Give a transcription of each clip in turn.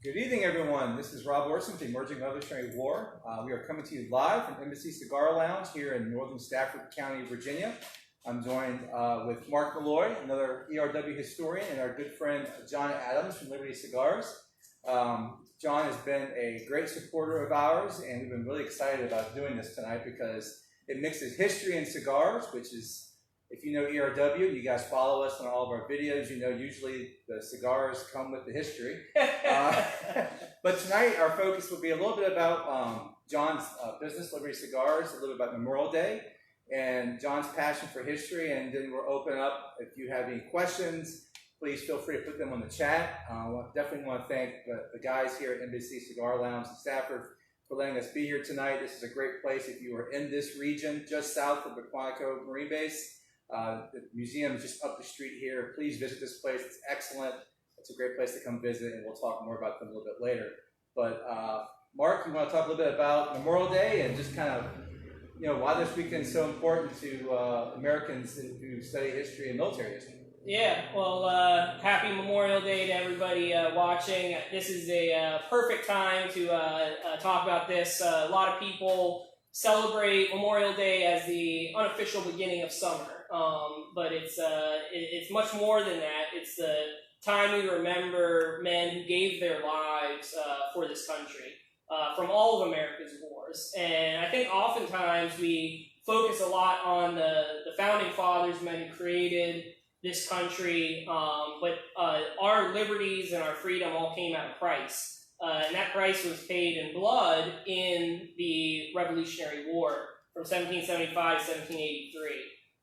Good evening, everyone. This is Rob Orson with the Emerging Revolutionary War. We are coming to you live from Embassy Cigar Lounge here in northern Stafford County, Virginia. I'm joined with Mark Malloy, another ERW historian, and our good friend John Adams from Liberty Cigars. John has been a great supporter of ours, and we've been really excited about doing this tonight because it mixes history and cigars, which is, if you know ERW, you guys follow us on all of our videos, you know usually the cigars come with the history. But tonight our focus will be a little bit about John's business, Liberty Cigars, a little bit about Memorial Day, and John's passion for history, and then we'll open up. If you have any questions, please feel free to put them on the chat. Definitely want to thank the guys here at Embassy Cigar Lounge in Stafford for letting us be here tonight. This is a great place if you are in this region, just south of the Quantico Marine Base. The museum is just up the street here. Please visit this place. It's excellent. It's a great place to come visit, and we'll talk more about them a little bit later. But Mark, you want to talk a little bit about Memorial Day and just kind of, why this weekend is so important to Americans who study history and military history. Yeah, well, happy Memorial Day to everybody watching. This is a perfect time to talk about this. A lot of people celebrate Memorial Day as the unofficial beginning of summer, but it's much more than that. It's the time we remember men who gave their lives for this country from all of America's wars. And I think oftentimes we focus a lot on the founding fathers, men who created this country, but our liberties and our freedom all came at a price. And that price was paid in blood in the Revolutionary War from 1775 to 1783.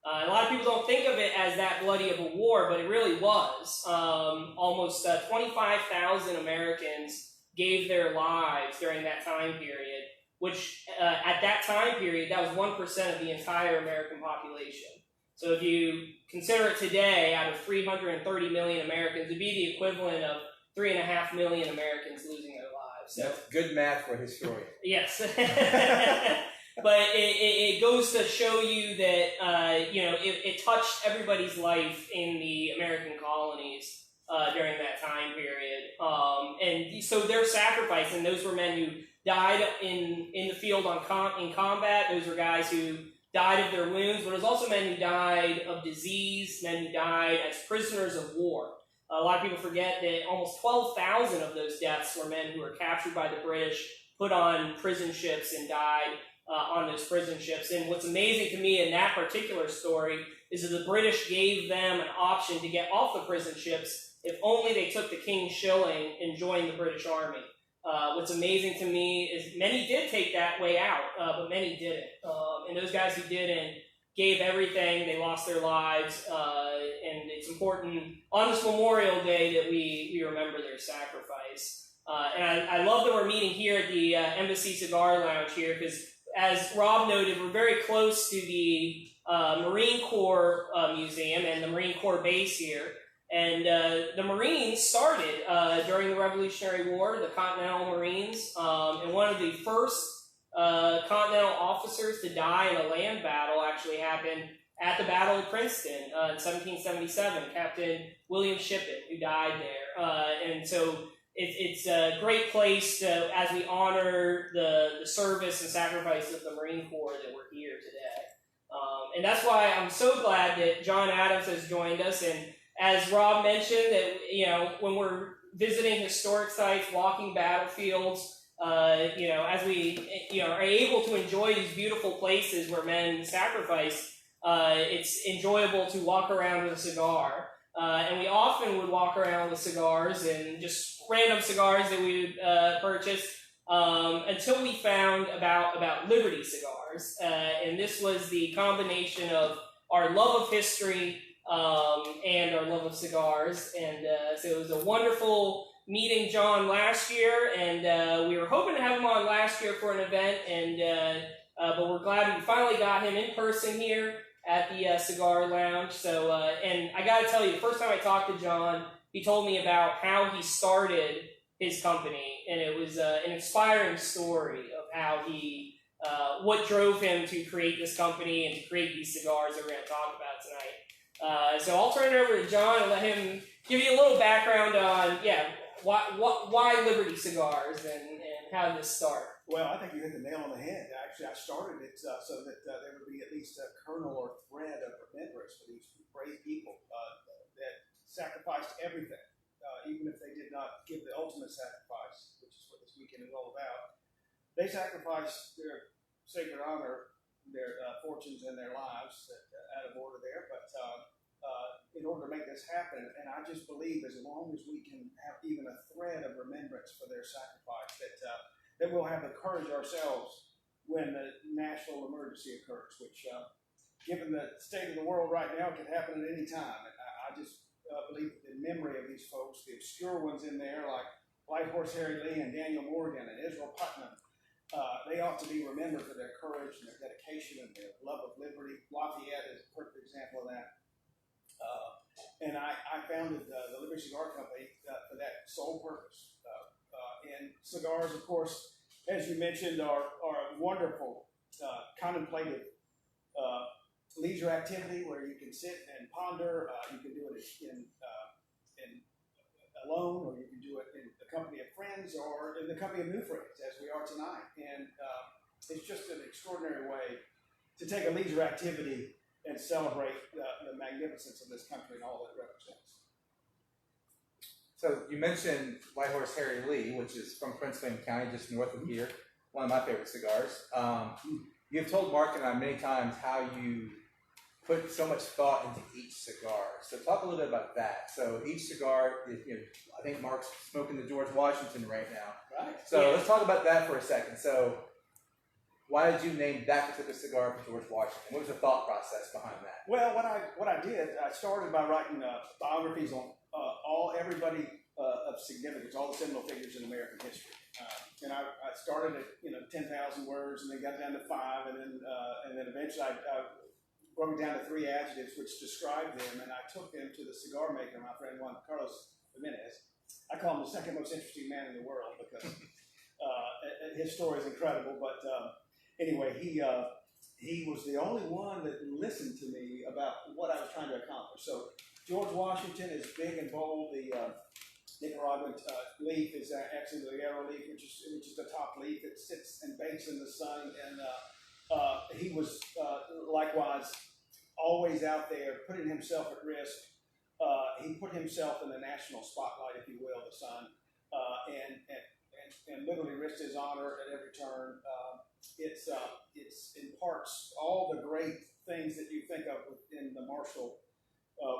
And a lot of people don't think of it as that bloody of a war, but it really was. Almost 25,000 Americans gave their lives during that time period, which at that time period, that was 1% of the entire American population. So if you consider it today, out of 330 million Americans, it'd be the equivalent of 3.5 million Americans losing their lives. So, that's good math for a historian. Yes. But it goes to show you that, it touched everybody's life in the American colonies during that time period. And so their sacrifice, and those were men who died in the field in combat. Those were guys who died of their wounds, but it was also men who died of disease, men who died as prisoners of war. A lot of people forget that almost 12,000 of those deaths were men who were captured by the British, put on prison ships, and died on those prison ships. And what's amazing to me in that particular story is that the British gave them an option to get off the prison ships if only they took the King's shilling and joined the British Army. What's amazing to me is many did take that way out, but many didn't. And those guys who didn't gave everything. They lost their lives, and it's important on this Memorial Day that we remember their sacrifice. And I love that we're meeting here at the Embassy Cigar Lounge here because, as Rob noted, we're very close to the Marine Corps Museum and the Marine Corps base here. And the Marines started during the Revolutionary War, the Continental Marines, and one of the first Continental officers to die in a land battle actually happened at the Battle of Princeton in 1777, Captain William Shippen, who died there. And so it's a great place to, as we honor the service and sacrifice of the Marine Corps, that we're here today. And that's why I'm so glad that John Adams has joined us. And as Rob mentioned, that when we're visiting historic sites, walking battlefields, as we are able to enjoy these beautiful places where men sacrifice, it's enjoyable to walk around with a cigar. And we often would walk around with cigars and just random cigars that we would purchase until we found about Liberty Cigars. And this was the combination of our love of history and our love of cigars. And so it was a wonderful meeting John last year, and we were hoping to have him on last year for an event, and but we're glad we finally got him in person here at the Cigar Lounge. So, and I got to tell you, the first time I talked to John, he told me about how he started his company, and it was an inspiring story of how he, what drove him to create this company and to create these cigars that we're going to talk about tonight. So I'll turn it over to John and let him give you a little background on, why Liberty Cigars and how did this start? Well, I think you hit the nail on the head. Actually, I started it so that there would be at least a kernel or thread of remembrance for these brave people that sacrificed everything, even if they did not give the ultimate sacrifice, which is what this weekend is all about. They sacrificed their sacred honor, their fortunes, and their lives out of order there. But in order to make this happen, and I just believe as long as we can have even a thread of remembrance for their sacrifice, that we'll have the courage ourselves when the national emergency occurs, which, given the state of the world right now, can happen at any time. And I just believe that the memory of these folks, the obscure ones in there, like Light Horse Harry Lee and Daniel Morgan and Israel Putnam, they ought to be remembered for their courage and their dedication and their love of liberty. Lafayette is a perfect example of that. And I founded the Liberty Cigar Company for that sole purpose. And cigars, of course, as you mentioned, are a wonderful, contemplative leisure activity where you can sit and ponder. You can do it in alone, or you can do it in the company of friends, or in the company of new friends, as we are tonight. And it's just an extraordinary way to take a leisure activity and celebrate the magnificence of this country and all that it represents. So you mentioned Light Horse Harry Lee, which is from Prince William County, just north of here, one of my favorite cigars. You've told Mark and I many times how you put so much thought into each cigar. So talk a little bit about that. So each cigar, I think Mark's smoking the George Washington right now. Right. So let's talk about that for a second. So why did you name that particular cigar for George Washington? What was the thought process behind that? Well, what I did, I started by writing biographies on everybody of significance, all the seminal figures in American history. And I started at 10,000 words, and then got down to 5, and then eventually I broke it down to 3 adjectives which described them, and I took them to the cigar maker, my friend Juan Carlos Jimenez. I call him the second most interesting man in the world because his story is incredible. But anyway, he was the only one that listened to me about what I was trying to accomplish. So George Washington is big and bold. The Nicaraguan leaf is actually the arrow leaf, which is the top leaf. It sits and bakes in the sun, and he was likewise always out there, putting himself at risk. He put himself in the national spotlight, if you will, the sun, and literally risked his honor at every turn. It's imparts all the great things that you think of in the martial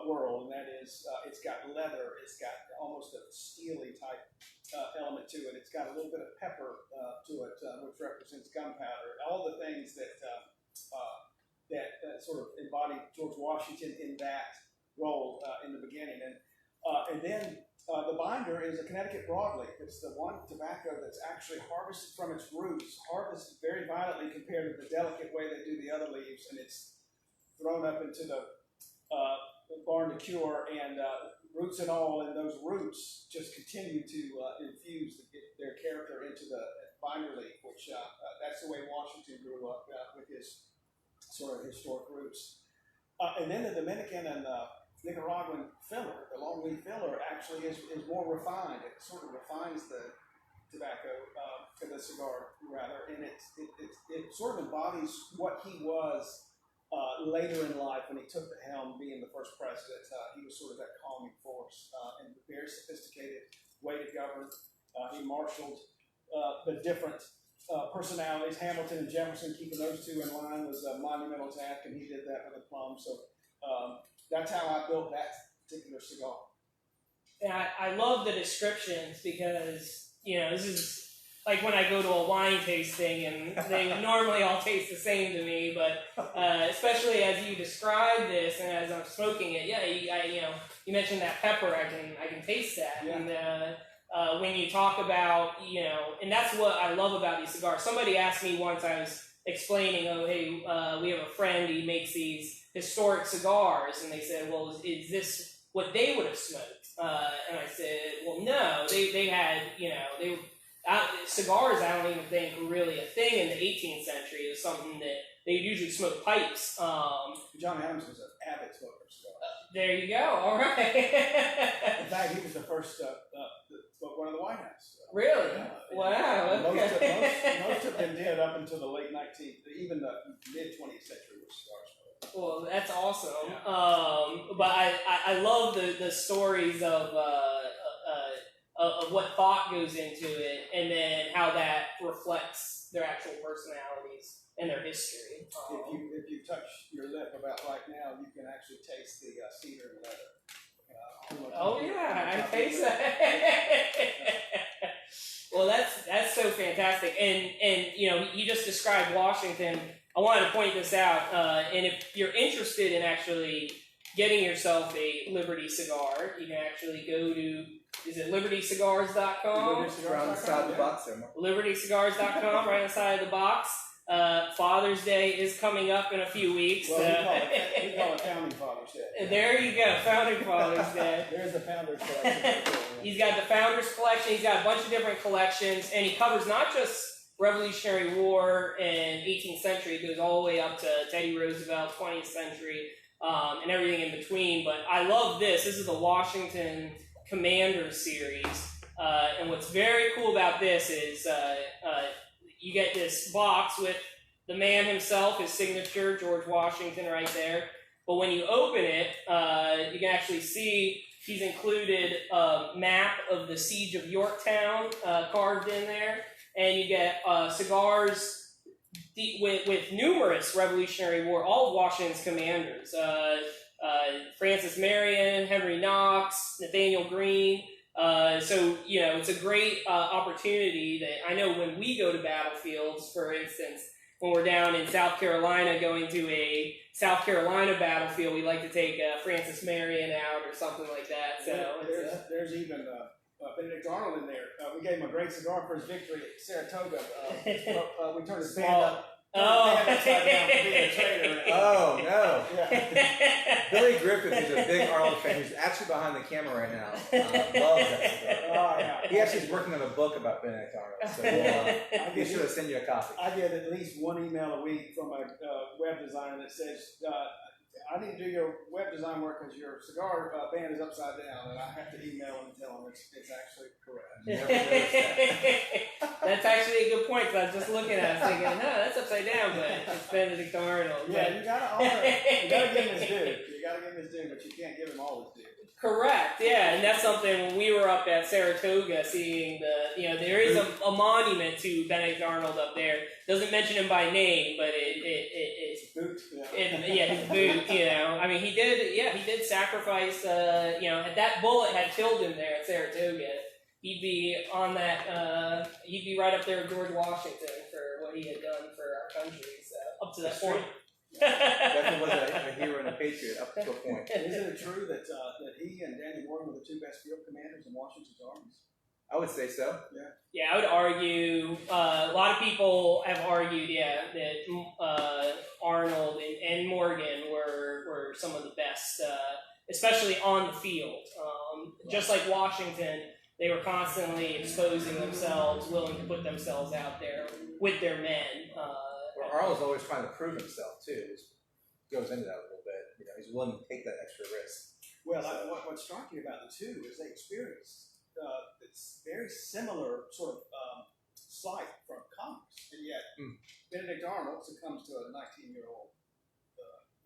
world, and that is, it's got leather, it's got almost a steely type element to it. It's got a little bit of pepper to it, which represents gunpowder. All the things that sort of embody George Washington in that role in the beginning, and then the binder is a Connecticut broadleaf. It's the one tobacco that's actually harvested from its roots, harvested very violently compared to the delicate way they do the other leaves, and it's thrown up into the barn to cure, and roots and all, and those roots just continue to infuse their character into the binder leaf, which that's the way Washington grew up with his sort of historic roots. And then the Dominican and Nicaraguan filler, the longleaf filler, actually is more refined. It sort of refines the tobacco, the cigar rather, and it sort of embodies what he was later in life when he took the helm, being the first president. He was sort of that calming force and very sophisticated way to govern. He marshaled the different personalities. Hamilton and Jefferson, keeping those two in line was a monumental task, and he did that with aplomb. So that's how I built that particular cigar. And I love the descriptions because, this is like when I go to a wine tasting and they normally all taste the same to me, but especially as you describe this and as I'm smoking it, you mentioned that pepper, I can taste that. Yeah. And when you talk about, and that's what I love about these cigars. Somebody asked me once, I was explaining, we have a friend, he makes these historic cigars, and they said, well, is this what they would have smoked? And I said, well, no, they had, cigars, I don't even think were really a thing in the 18th century. It was something that they usually smoked pipes. John Adams was an avid smoker of cigars. There you go. All right. In fact, he was the first one in the White House. Really? Yeah. Wow. Most Okay. most of them did up until the late 19th, even the mid 20th century was cigar smoked. Well, that's awesome. Yeah. But I love the stories of what thought goes into it, and then how that reflects their actual personalities and their history. If you touch your lip about right now, you can actually taste the cedar and leather. Oh yeah, I taste that. Well, that's so fantastic, and you know, you just described Washington. I wanted to point this out, and if you're interested in actually getting yourself a Liberty cigar, you can actually go to, is it libertycigars.com? Around the side of the box there, Mark. libertycigars.com, right on the side of the box. Father's Day is coming up in a few weeks. Well, we call it Founding Fathers Day. There you go, Founding Fathers Day. There's the Founders Collection. He's got the Founders Collection, he's got a bunch of different collections, and he covers not just Revolutionary War and 18th century, it goes all the way up to Teddy Roosevelt, 20th century, and everything in between. But I love this. This is the Washington Commander series. And what's very cool about this is you get this box with the man himself, his signature, George Washington, right there. But when you open it, you can actually see he's included a map of the Siege of Yorktown carved in there. And you get cigars with numerous Revolutionary War, all of Washington's commanders. Francis Marion, Henry Knox, Nathaniel Greene. So, you know, it's a great opportunity that I know when we go to battlefields, for instance, when we're down in South Carolina going to a South Carolina battlefield, we like to take Francis Marion out or something like that. So there's even Bennett Arnold in there. We gave him a great cigar for his victory at Saratoga. We turned his band up. Oh. Upside down for being a traitor. Oh, no. Yeah. Billy Griffith is a big Arnold fan who's actually behind the camera right now. Loves that cigar. Oh, yeah. He actually is working on a book about Bennett Arnold, so we'll, be sure to send you a copy. I get at least one email a week from a web designer that says, I need to do your web design work because your cigar band is upside down, and I have to email him and tell him it's actually correct. That's actually a good point, because I was just looking at it thinking, no, that's upside down, but it's Benedict Arnold. Yeah, you gotta honor it. You gotta give him his due. You gotta give him his due, but you can't give him all his due. Correct, yeah, and that's something when we were up at Saratoga seeing the, you know, there is a monument to Benedict Arnold up there. Doesn't mention him by name, but it's boot. his boot, you know. I mean, he did sacrifice, you know, if that bullet had killed him there at Saratoga, he'd be on that, he'd be right up there with George Washington for what he had done for our country, so up to that point. Definitely was a hero and a patriot up to a point. Isn't it true that he and Daniel Morgan were the two best field commanders in Washington's armies? I would say so. Yeah, I would argue, a lot of people have argued, that Arnold and Morgan were some of the best, especially on the field. Just like Washington, they were constantly exposing themselves, willing to put themselves out there with their men. Arnold's always trying to prove himself too. It goes into that a little bit. You know, he's willing to take that extra risk. Well, what's striking about the two is they experienced it's very similar sort of slight from Congress, and yet Benedict Arnold succumbs to a 19-year-old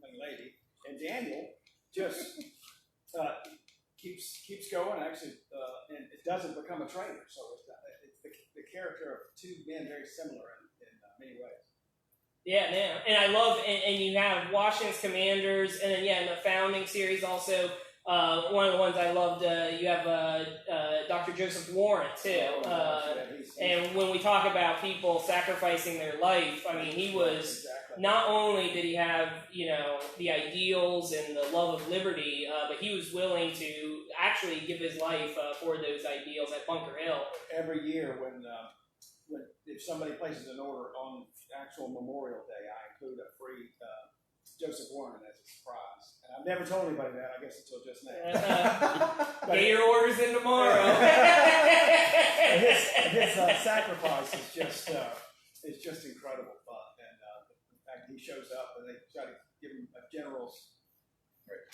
young lady, and Daniel just keeps going. Actually, and it doesn't become a traitor. So it's the character of two men very similar in many ways. Yeah, and I love, and you have Washington's Commanders, and then in the Founding series also, one of the ones I loved, you have Dr. Joseph Warren too. And when we talk about people sacrificing their life, I mean, he was, not only did he have, you know, the ideals and the love of liberty, but he was willing to actually give his life for those ideals at Bunker Hill. Every year when if somebody places an order on actual Memorial Day, I include a free Joseph Warren as a surprise. And I've never told anybody that, I guess, until just now. Get your orders in tomorrow. his sacrifice is just incredible fun. And the fact that he shows up and they try to give him a general's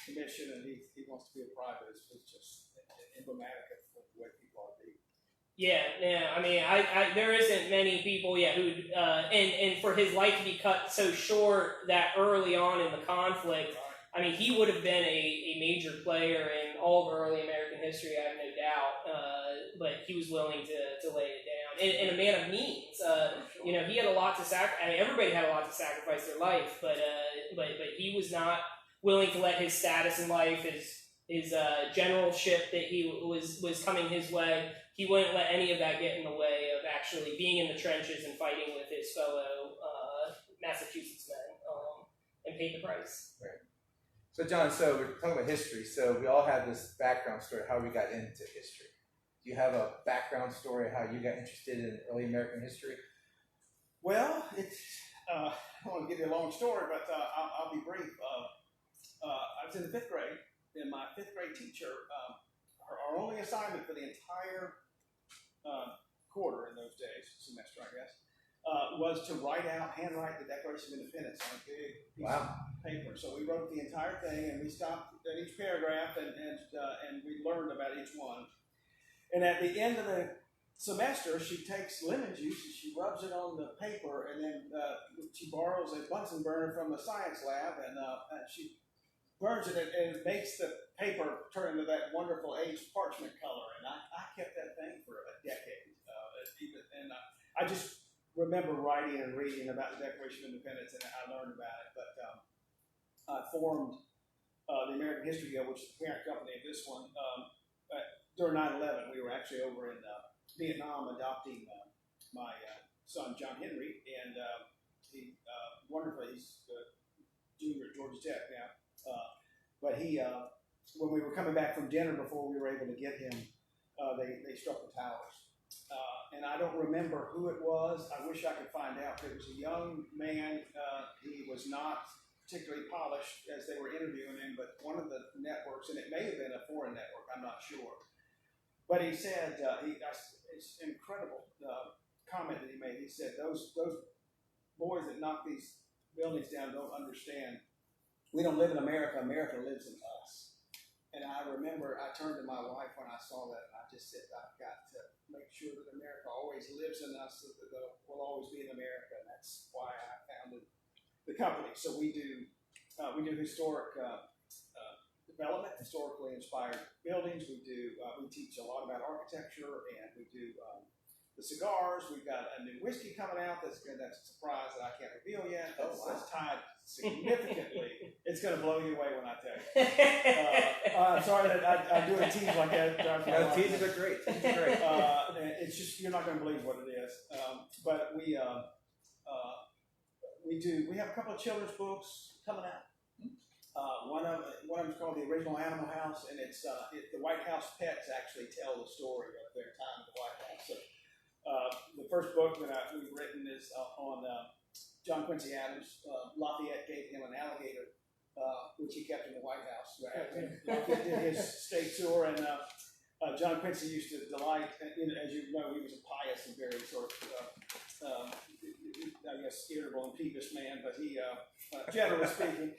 commission and he wants to be a private is just emblematic of the way people ought to be. Yeah, yeah. I mean, I there isn't many people yet who, and for his life to be cut so short that early on in the conflict, I mean, he would have been a major player in all of early American history, I have no doubt. But he was willing to lay it down, and a man of means. You know, he had a lot to sacrifice. I mean, everybody had a lot to sacrifice their life, but he was not willing to let his status in life, his generalship that he was coming his way. He wouldn't let any of that get in the way of actually being in the trenches and fighting with his fellow Massachusetts men, and paid the price. Right. So John, so we're talking about history. So we all have this background story, how we got into history. Do you have a background story of how you got interested in early American history? Well, it's I don't want to give you a long story, but I'll be brief. I was in the 5th grade, and my 5th grade teacher, our only assignment for the entire quarter in those days, semester I guess, was to handwrite the Declaration of Independence on a big piece of paper. So we wrote the entire thing, and we stopped at each paragraph, and we learned about each one. And at the end of the semester, she takes lemon juice and she rubs it on the paper, and then she borrows a Bunsen burner from the science lab, and she burns it, and it makes the paper turn into that wonderful aged parchment color. And I kept that thing for a decade. I just remember writing and reading about the Declaration of Independence, and I learned about it. But I formed the American History Guild, which is the parent company of this one. During 9/11, we were actually over in Vietnam adopting my son, John Henry, and he wonderfully, he's a junior at Georgia Tech now. But when we were coming back from dinner before we were able to get him, they struck the towers. And I don't remember who it was. I wish I could find out. It was a young man. He was not particularly polished as they were interviewing him, but one of the networks, and it may have been a foreign network, I'm not sure. But he said, it's incredible comment that he made. He said, those boys that knock these buildings down don't understand. We don't live in America. America lives in us. And I remember I turned to my wife when I saw that, and I just said, I've got to make sure that America always lives in us, so that we'll always be in America. And that's why I founded the company. So we do historic development, historically inspired buildings. We teach a lot about architecture, and we do the cigars. We've got a new whiskey coming out that's a surprise that I can't reveal yet. That's tied significantly. It's going to blow you away when I tell you. I'm sorry that I do a tease like that. Teases are great. It's just, you're not going to believe what it is. But we have a couple of children's books coming out. One of them is called The Original Animal House, and it's the White House pets actually tell the story of their time at the White House. So, the first book that we've written is on John Quincy Adams. Lafayette gave him an alligator, which he kept in the White House. Lafayette did his state tour, and John Quincy used to delight, as you know, he was a pious and very sort of, I guess, irritable and peevish man, but he, generally speaking,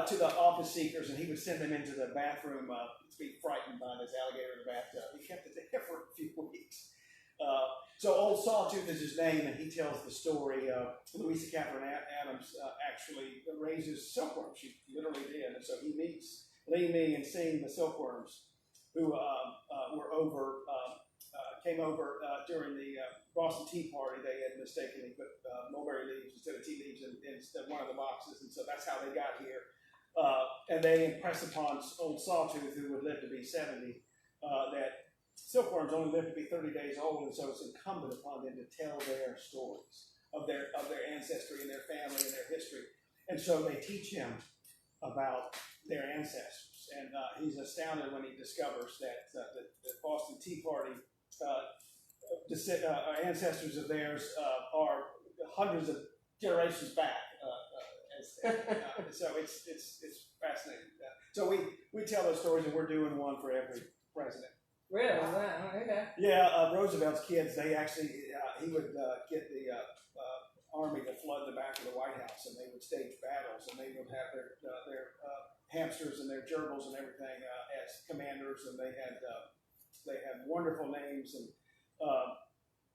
to the office seekers, and he would send them into the bathroom to be frightened by this alligator in the bathtub. He kept it there for a few weeks. So Old Sawtooth is his name, and he tells the story of Louisa Catherine Adams actually raises silkworms. She literally did. And so he meets Lee Me and seeing the silkworms who came over during the Boston Tea Party. They had mistakenly put mulberry leaves instead of tea leaves in one of the boxes, and so that's how they got here. And they impressed upon Old Sawtooth, who would live to be 70, that silkworms only live to be 30 days old, and so it's incumbent upon them to tell their stories of their ancestry and their family and their history. And so they teach him about their ancestors, and he's astounded when he discovers that the Boston Tea Party ancestors of theirs are hundreds of generations back. So it's fascinating. So we tell those stories, and we're doing one for every president. Really? Wow. Okay. Yeah, Roosevelt's kids, they actually, he would get the army to flood the back of the White House, and they would stage battles, and they would have their hamsters and their gerbils and everything as commanders, and they had wonderful names, and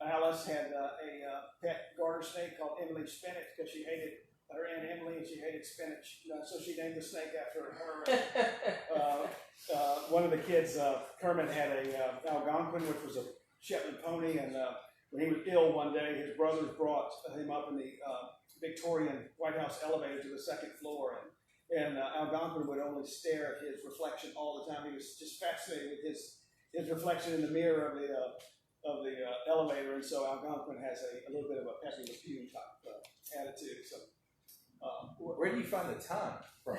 Alice had a pet garter snake called Emily Spinach because she hated her Aunt Emily and she hated spinach, so she named the snake after her. One of the kids, Kermit, had a Algonquin, which was a Shetland pony, and when he was ill one day, his brothers brought him up in the Victorian White House elevator to the second floor, and Algonquin would only stare at his reflection all the time. He was just fascinated with his reflection in the mirror of the elevator, and so Algonquin has a little bit of a Pepe Le Pew type attitude. So, where do you find the time from?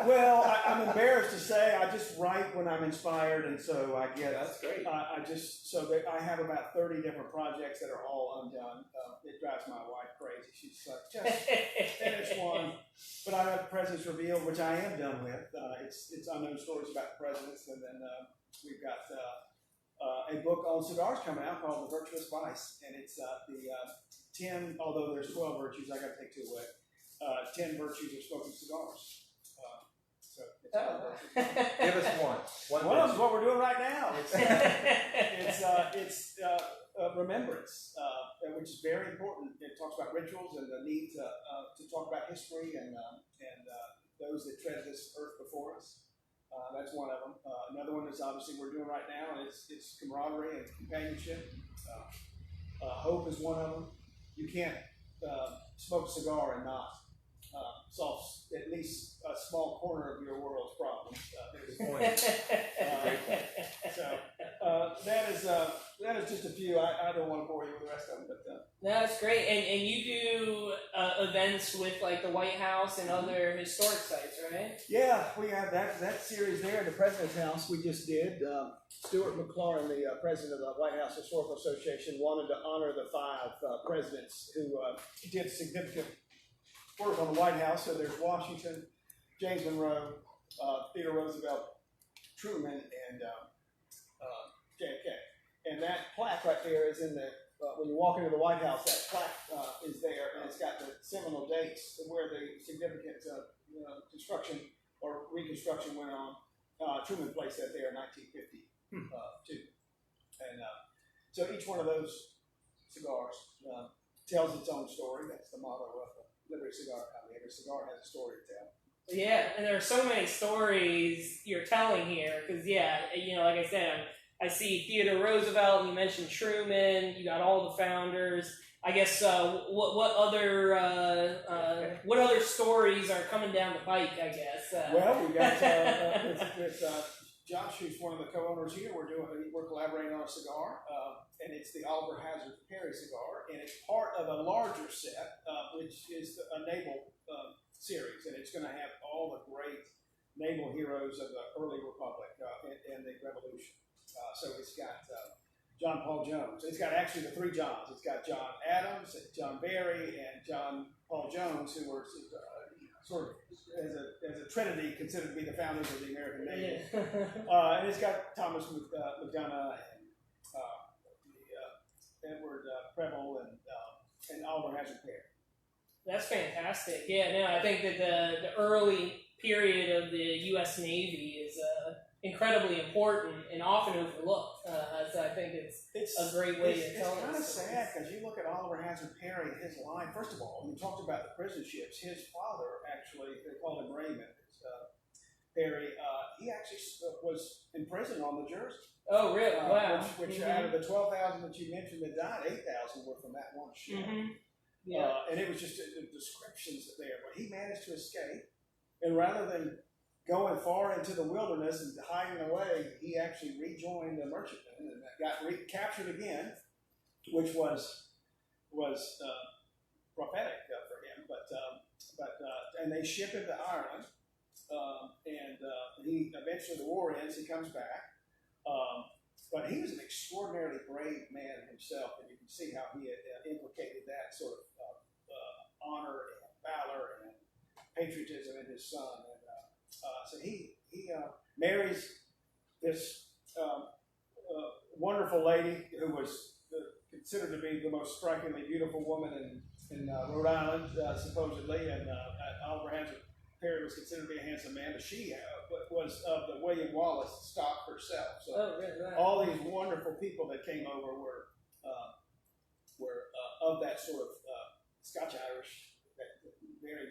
well, I'm embarrassed to say I just write when I'm inspired, and so I get. That's great. I have about 30 different projects that are all undone. It drives my wife crazy. She's like, just finish one. But I have Presidents Revealed, which I am done with. It's unknown stories about the presidents, and then we've got a book on cigars coming out called The Virtuous Vice, and it's the 10, although there's 12 virtues, I got to take 2 away. 10 virtues of smoking cigars. Give us one. One of them is what we're doing right now. It's remembrance, which is very important. It talks about rituals and the need to talk about history and those that tread this earth before us. That's one of them. Another one is obviously we're doing right now, and it's camaraderie and companionship. Hope is one of them. You can't smoke a cigar and not solve at least a small corner of your world's problems. That is just a few. I don't want to bore you with the rest of them, but no, that's great. And you do events with like the White House and other historic sites, right? Yeah, we have that series there at the President's House. We just did. Stuart McLaurin, the president of the White House Historical Association, wanted to honor the 5 presidents who did significant work on the White House. So there's Washington, James Monroe, Theodore Roosevelt, Truman, and JFK. And that plaque right there is in the, when you walk into the White House, that plaque is there, and it's got the seminal dates where the significant construction or reconstruction went on. Truman placed that there in 1952. And so each one of those cigars tells its own story. That's the motto of the Liberty Cigar Company. Every cigar has a story to tell. Yeah, and there are so many stories you're telling here, because like I said, I see Theodore Roosevelt, and you mentioned Truman, you got all the founders. I guess what other stories are coming down the pike, I guess? Well, we got with Josh, who's one of the co-owners here. We're collaborating on a cigar, and it's the Oliver Hazard Perry cigar, and it's part of a larger set, which is a naval series, and it's going to have all the great naval heroes of the early republic and the Revolution. So it's got John Paul Jones. It's got actually the 3 Johns. It's got John Adams, John Barry, and John Paul Jones, who were sort of as a trinity considered to be the founders of the American Navy. And it's got Thomas McDonough and Edward Preble and Oliver Hazard Perry. That's fantastic. Yeah, no, I think that the early period of the U.S. Navy is incredibly important and often overlooked. So I think it's a great way to tell it. It's kind of sad because you look at Oliver Hazard Perry, his line. First of all, when you talked about the prison ships, his father actually, they called him Raymond. Perry, he actually was in prison on the Jersey. Oh, really? Wow. Which out of the 12,000 that you mentioned that died, 8,000 were from that one ship. Mm-hmm. Yeah. And it was just the descriptions there. But he managed to escape, and rather than going far into the wilderness and hiding away, he actually rejoined the merchantmen and got captured again, which was prophetic for him. And they ship him to Ireland, and he eventually, the war ends. He comes back, but he was an extraordinarily brave man himself, and you can see how he had implicated that sort of honor and valor and patriotism in his son. So he marries this wonderful lady who was considered to be the most strikingly beautiful woman in Rhode Island, supposedly, and Oliver Hazard Perry was considered to be a handsome man, but she was of the William Wallace stock herself. So Right. all these wonderful people that came over were of that sort of Scotch Irish, very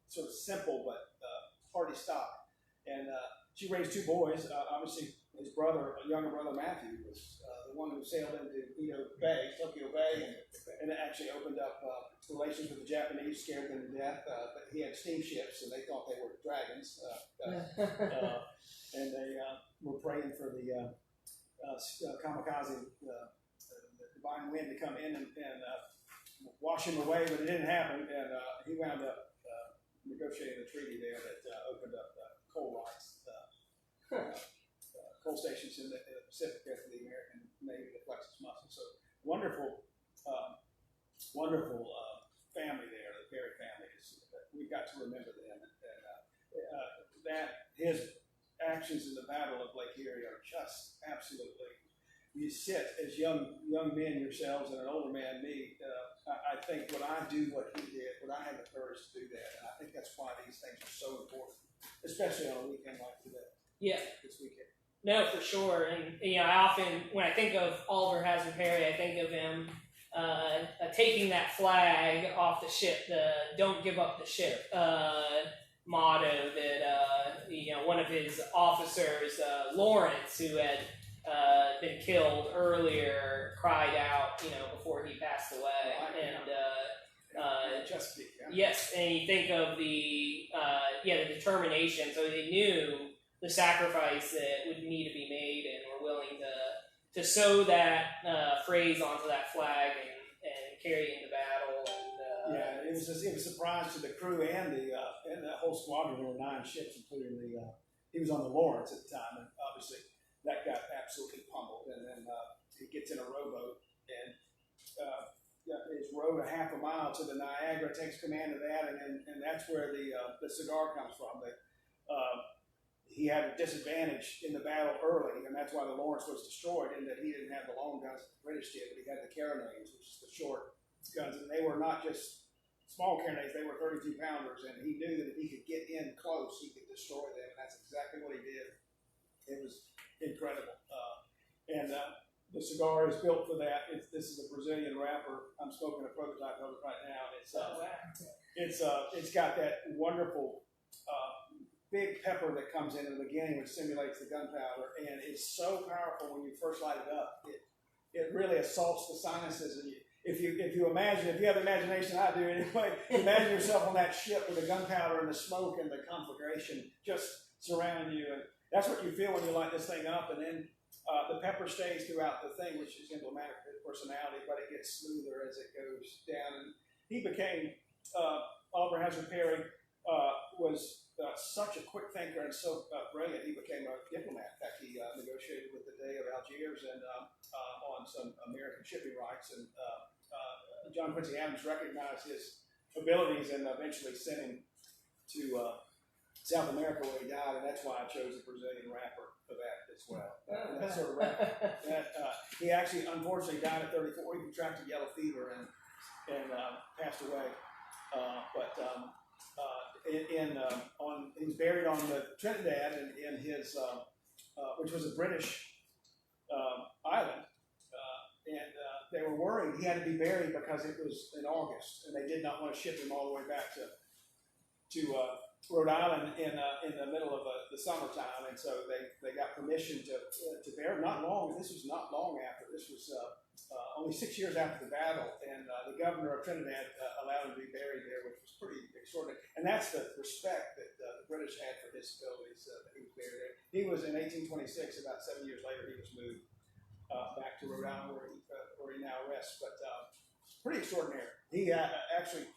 sort of simple but hearty stock. And she raised two boys. Obviously, his brother, younger brother Matthew, was the one who sailed into Tokyo Bay, and it actually opened up relations with the Japanese, scared them to death. But he had steamships, and they thought they were dragons. And they were praying for the kamikaze, the divine wind to come in and wash him away, but it didn't happen. And he wound up negotiating a treaty there that opened up coal rights, coal stations in the Pacific there for the American Navy to flex its muscle. So wonderful, wonderful family there, the Perry family. We've got to remember them. And that his actions in the Battle of Lake Erie are just absolutely. You sit as young men yourselves and an older man, me. I think what I do, what he did, what I had the courage to do that, and I think that's why these things are so important, especially on a weekend like today. Yeah. This weekend. No, for sure. And I often, when I think of Oliver Hazard Perry, I think of him taking that flag off the ship, the "Don't give up the ship" motto that one of his officers, Lawrence, who had been killed earlier, cried out, before he passed away. Chesapeake, yeah. Yes, and you think of the determination. So they knew the sacrifice that would need to be made, and were willing to sew that phrase onto that flag and carry it into battle. It was a surprise to the crew and the whole squadron. There were 9 ships, including he was on the Lawrence at the time, and obviously that got absolutely pummeled. And then he gets in a rowboat and is rowed a half a mile to the Niagara, takes command of that, and that's where the cigar comes from. He had a disadvantage in the battle early, and that's why the Lawrence was destroyed, in that he didn't have the long guns that the British did, but he had the carronades, which is the short guns, and they were not just small carronades, they were 32-pounders, and he knew that if he could get in close, he could destroy them, and that's exactly what he did. It was incredible. And the cigar is built for that. This is a Brazilian wrapper. I'm smoking a prototype of it right now. It's got that wonderful big pepper that comes in the beginning, which simulates the gunpowder, and it's so powerful when you first light it up. It really assaults the sinuses. And if you have the imagination I do anyway, imagine yourself on that ship with the gunpowder and the smoke and the conflagration just surrounding you, and that's what you feel when you light this thing up. And then the pepper stays throughout the thing, which is emblematic of his personality, but it gets smoother as it goes down. And he became Oliver Hazard Perry was such a quick thinker and so brilliant. He became a diplomat. In fact, he negotiated with the Dey of Algiers and on some American shipping rights. And John Quincy Adams recognized his abilities and eventually sent him to South America where he died, and that's why I chose the Brazilian wrapper for that as well. That sort of wrapper. He actually, unfortunately, died at 34. He contracted yellow fever and passed away. He was buried on the Trinidad in his, which was a British island, and they were worried he had to be buried because it was in August, and they did not want to ship him all the way back to Rhode Island in the middle of the summertime, and so they got permission to bury. This was not long after. This was only 6 years after the battle, and the governor of Trinidad allowed him to be buried there, which was pretty extraordinary. And that's the respect that the British had for his abilities that he was buried there. He was in 1826. About 7 years later, he was moved back to Rhode Island, where he now rests. But pretty extraordinary. He actually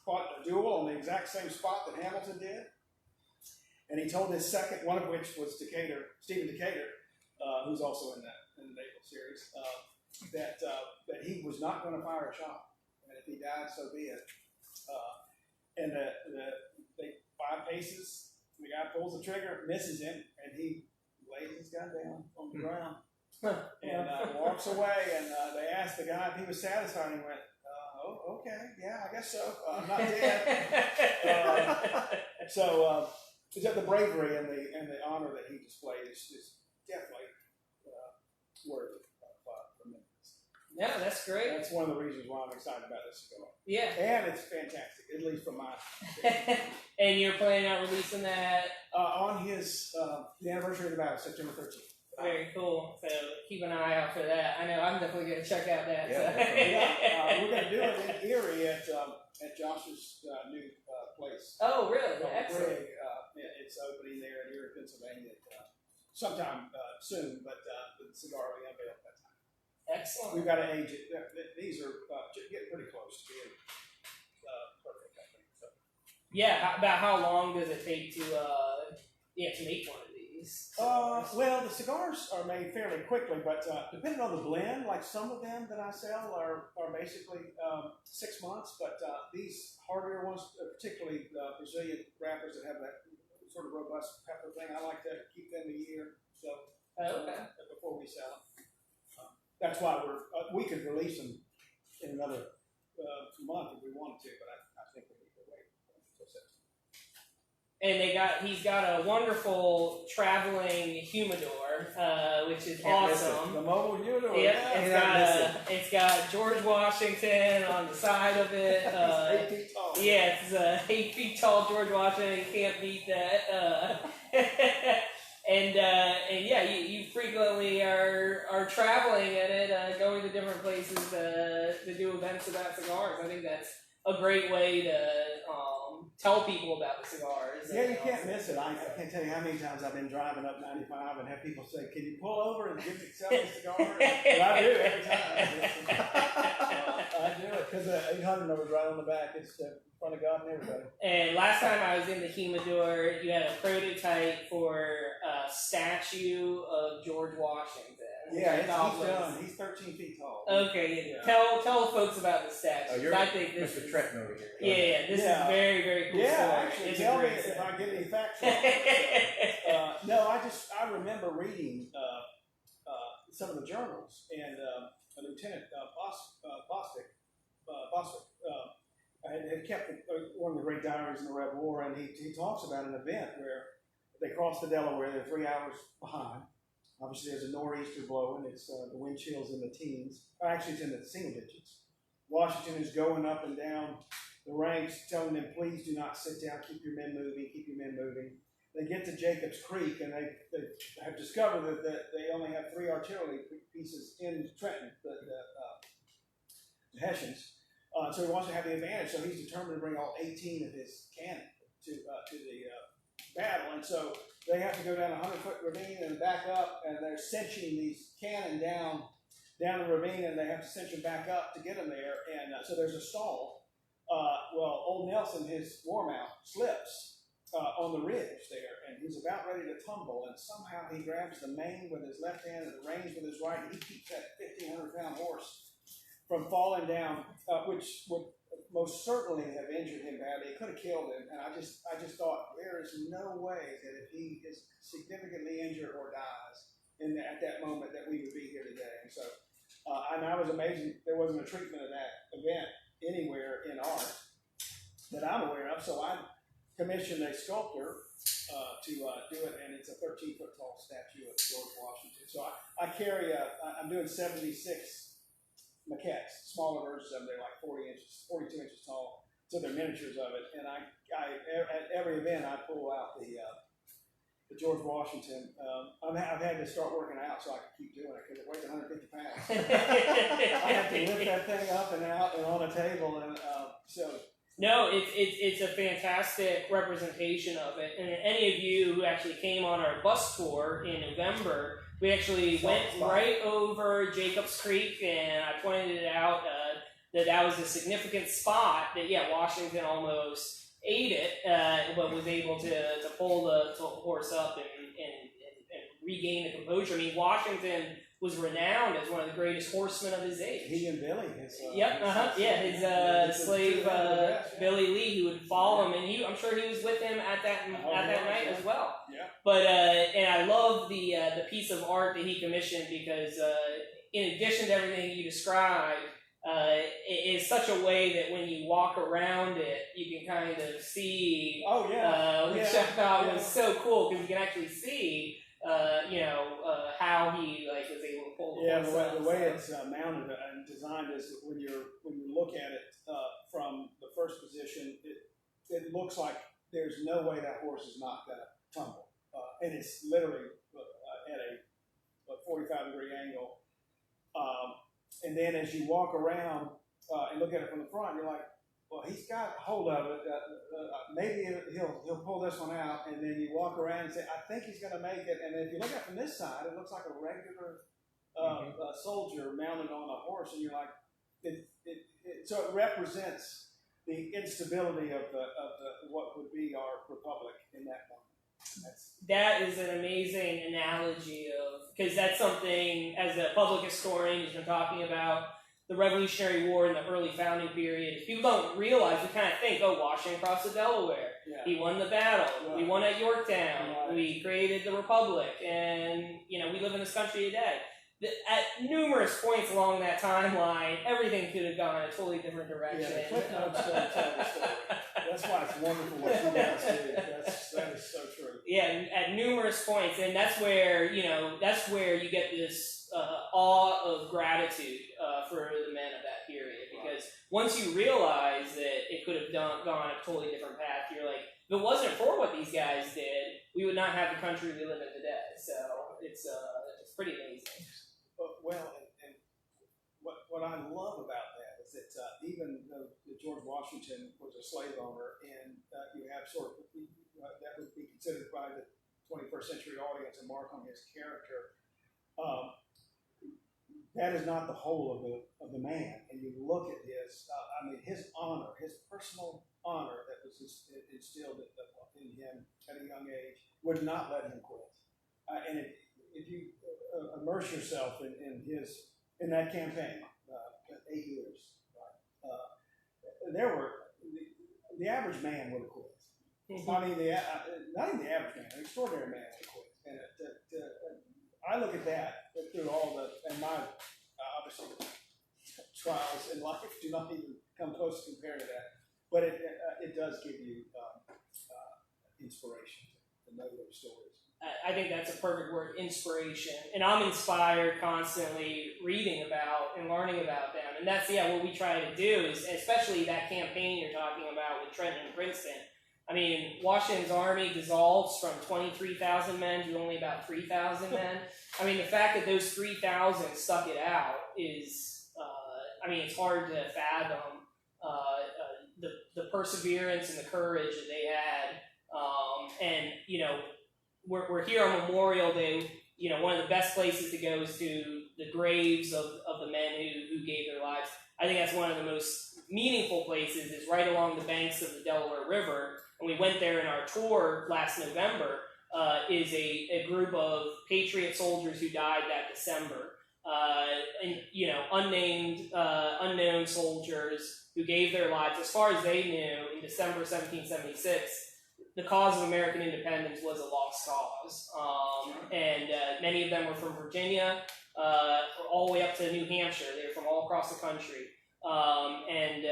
fought a duel on the exact same spot that Hamilton did, and he told his second, one of which was Stephen Decatur, who's also in the naval series, that he was not going to fire a shot, and if he died, so be it. And they 5 paces, the guy pulls the trigger, misses him, and he lays his gun down on the ground and walks away. And they asked the guy if he was satisfied, and he went, okay, yeah, I guess so. I'm not dead. the bravery and the honor that he displayed is definitely worthy of remembrance. Yeah, that's great. That's one of the reasons why I'm excited about this cigar. Yeah. And it's fantastic, at least from my. And you're planning on releasing that? On his the anniversary of the battle, September 13th. Very cool. So keep an eye out for that. I know I'm definitely going to check out that. Yeah, We're going to do it in Erie at Josh's new place. Oh, really? Called Excellent. Brig. It's opening there in Erie, Pennsylvania, sometime soon, but the cigar will be unveiled at that time. Excellent. We've got to age it. These are getting pretty close to being perfect, I think. So. Yeah. About how long does it take to make one of these? Well, the cigars are made fairly quickly, but depending on the blend, like some of them that I sell are basically 6 months, but these hardier ones, particularly Brazilian wrappers that have that sort of robust pepper thing, I like to keep them a year. So before we sell them, that's why we could release them in another month if we wanted to, but I think we need to wait until September. And he's got a wonderful traveling humidor, which is awesome. The mobile humidor. Yep, it's got George Washington on the side of it. It's 8 feet tall. Yeah, it's 8 feet tall George Washington. You can't beat that. And yeah, you frequently are traveling in it, going to different places to do events about cigars. I think that's a great way to tell people about the cigars. Yeah, you can't miss it. I can't tell you how many times I've been driving up 95 and have people say, "Can you pull over and sell me a cigar?" And I do every time. I do it because the 800 number's right on the back. It's in front of God and everybody. And last time I was in the humidor, you had a prototype for a statue of George Washington. Yeah, he's done. He's 13 feet tall. Okay, yeah. Tell folks about the statue. You're I think this Mr. is Trenton over here. Yeah, this is very, very cool. Yeah, story. actually, It's tell me great if story. I get any facts wrong. No, I remember reading some of the journals, and Lieutenant Bostwick had kept one of the great diaries in the Red War, and he talks about an event where they crossed the Delaware. They're 3 hours behind. Obviously, there's a nor'easter blowing. It's the wind chill's in the teens. Actually, it's in the single digits. Washington is going up and down the ranks, telling them, "Please do not sit down. Keep your men moving. Keep your men moving." They get to Jacobs Creek, and they have discovered that they only have 3 artillery pieces in Trenton, the Hessians. So he wants to have the advantage. So he's determined to bring all 18 of his cannon to the battle, and so they have to go down a 100-foot ravine and back up, and they're cinching these cannon down the ravine, and they have to cinch them back up to get them there, and so there's a stall. Well, old Nelson, his war mount, slips on the ridge there, and he's about ready to tumble, and somehow he grabs the mane with his left hand and the reins with his right, and he keeps that 1,500-pound horse from falling down, which would most certainly have injured him badly. It could have killed him, and I just thought there is no way that if he is significantly injured or dies at that moment that we would be here today. And so, and I was amazed there wasn't a treatment of that event anywhere in art that I'm aware of. So I commissioned a sculptor to do it, and it's a 13-foot tall statue of George Washington. So I carry I'm doing 76 maquettes, smaller versions of them. They're like 42 inches tall. So they're miniatures of it. And I at every event I pull out the George Washington. I've had to start working out so I can keep doing it because it weighs 150 pounds. I have to lift that thing up and out and on a table, and so. No, it's a fantastic representation of it. And any of you who actually came on our bus tour in November, we actually went right over Jacobs Creek, and I pointed it out that was a significant spot that, Washington almost ate it, but was able to pull the horse up and regain the composure. I mean, Washington was renowned as one of the greatest horsemen of his age. He and Billy, his slave Billy Lee, who would follow him, and I'm sure he was with him at that night as well. Yeah. But and I love the piece of art that he commissioned because in addition to everything you described, it is such a way that when you walk around it, you can kind of see. Oh yeah. Which I thought was so cool because you can actually see, how he like was able to pull the Yeah, horse up, the way so. it's mounted and designed is that when you look at it from the first position, it looks like there's no way that horse is not going to tumble, and it's literally at a 45-degree angle. And then as you walk around and look at it from the front, you're like, well, he's got hold of it. Maybe he'll pull this one out, and then you walk around and say, I think he's going to make it. And if you look at it from this side, it looks like a regular soldier mounted on a horse, and you're like, so it represents the instability of the what would be our republic in that moment. That is an amazing analogy of, because that's something, as the public historian has been talking about, the Revolutionary War in the early founding period. People don't realize, we kind of think, oh, Washington crossed the Delaware. Yeah. He won the battle. Right. We won at Yorktown. Right. We created the Republic. And, we live in this country today. At numerous points along that timeline, everything could have gone a totally different direction. Yeah, the Cliff Notes don't tell the story. That's why it's wonderful what you guys do. That is so true. Yeah, at numerous points, and that's where you get this awe of gratitude for the men of that period. Because once you realize that it could have gone a totally different path, you're like, if it wasn't for what these guys did, we would not have the country we live in today. So it's pretty amazing. Well, and what I love about that is that even though George Washington was a slave owner, and you have sort of that would be considered by the 21st century audience a mark on his character. That is not the whole of the man. And you look at his honor, his personal honor that was instilled in him at a young age would not let him quit. And if you immerse yourself in that campaign, 8 years, there were the average man would have quit. Not even the average man, an extraordinary man would have quit. And I look at that through all and my obviously trials in life do not even come close to compare to that. But it does give you inspiration to know those stories. I think that's a perfect word, inspiration. And I'm inspired constantly reading about and learning about them. And that's, what we try to do is, especially that campaign you're talking about with Trenton and Princeton. I mean, Washington's army dissolves from 23,000 men to only about 3,000 men. I mean, the fact that those 3,000 stuck it out is, it's hard to fathom the perseverance and the courage that they had. We're here on Memorial Day. One of the best places to go is to the graves of the men who gave their lives. I think that's one of the most meaningful places, is right along the banks of the Delaware River. And we went there in our tour last November, is a group of Patriot soldiers who died that December. Unknown soldiers who gave their lives, as far as they knew, in December 1776. The cause of American independence was a lost cause. And many of them were from Virginia, all the way up to New Hampshire. They were from all across the country. And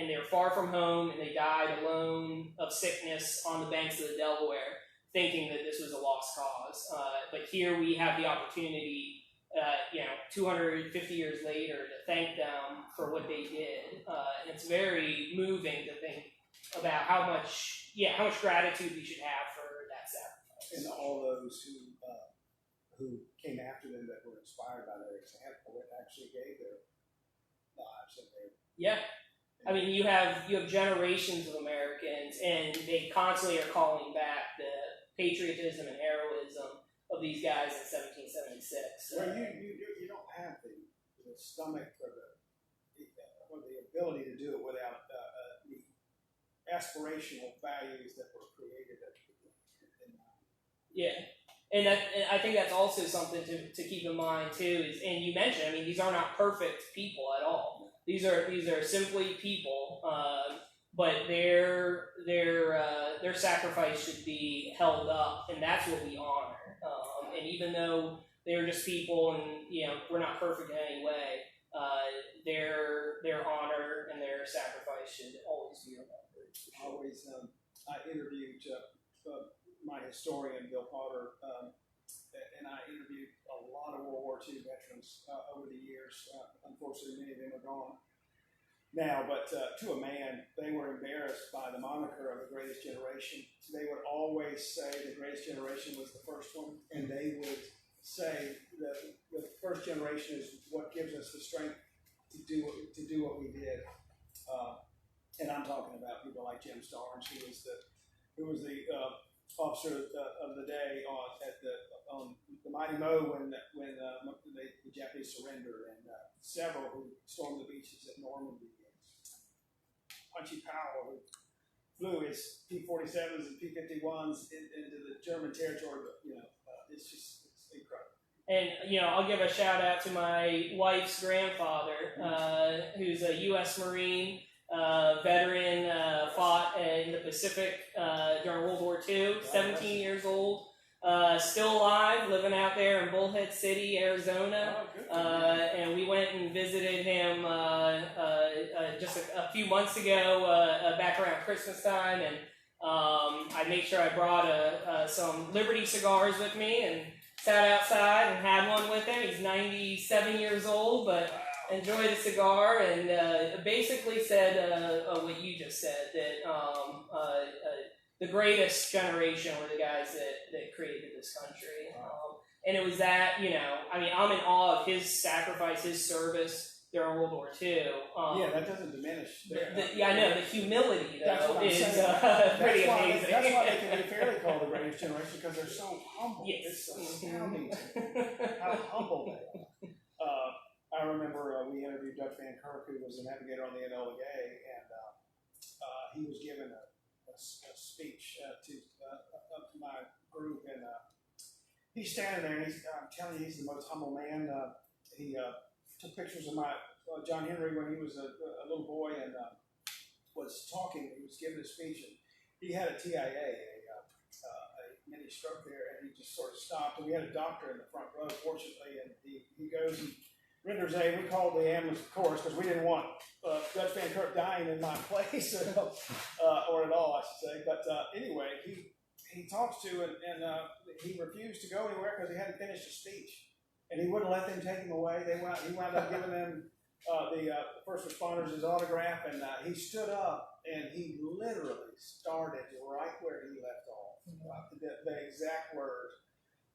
they were far from home, and they died alone of sickness on the banks of the Delaware, thinking that this was a lost cause. But here we have the opportunity, 250 years later, to thank them for what they did. And it's very moving to think about how much gratitude we should have for that sacrifice. And all those who came after them that were inspired by their example and actually gave their lives. You have generations of Americans, and they constantly are calling back the patriotism and heroism of these guys in 1776. Well, you don't have the stomach or the ability to do it without the aspirational values that were created at the beginning. And I think that's also something to keep in mind too. And you mentioned, these are not perfect people at all. These are simply people, but their sacrifice should be held up, and that's what we honor. And even though they're just people, and we're not perfect in any way, their honor and their sacrifice should always be remembered. Always, I interviewed my historian, Bill Potter, and I interviewed a lot of World War II veterans over the years. Unfortunately, many of them are gone now, but to a man, they were embarrassed by the moniker of the greatest generation. They would always say the greatest generation was the first one, and they would say that the first generation is what gives us the strength to do what we did. And I'm talking about people like Jim Starnes, who was the officer of the day on the Mighty Mo when the Japanese surrendered, and several who stormed the beaches at Normandy. Punchy Powell, who flew his P-47s and P-51s into the German territory, but it's incredible. And I'll give a shout out to my wife's grandfather, who's a U.S. Marine, veteran, fought in the Pacific during World War II. 17 years old, still alive, living out there in Bullhead City, Arizona. And we went and visited him just a few months ago, back around Christmas time, and I made sure I brought some Liberty cigars with me and sat outside and had one with him. He's 97 years old, but enjoyed the cigar, and basically said what you just said, that the greatest generation were the guys that created this country. And it was that, I'm in awe of his sacrifice, his service during World War II. That doesn't diminish. I know, the humility, though, is pretty amazing. That's why they can be fairly called the greatest generation, because they're so humble. Yes. It's astounding how humble they are. I remember we interviewed Dutch Van Kirk, who was a navigator on the Enola Gay, and he was given a speech to my group, and he's standing there, and I'm telling you, he's the most humble man. He took pictures of my John Henry when he was a little boy, and was talking. He was giving a speech, and he had a TIA, a mini stroke there, and he just sort of stopped. And we had a doctor in the front row, fortunately, and he goes and renders aid. We called the ambulance, of course, because we didn't want Dutch Van Kirk dying in my place, or at all, I should say. But anyway, he talks to, and he refused to go anywhere because he hadn't finished his speech. And he wouldn't let them take him away. He wound up giving them, the first responders, his autograph, and he stood up, and he literally started right where he left off, the exact words.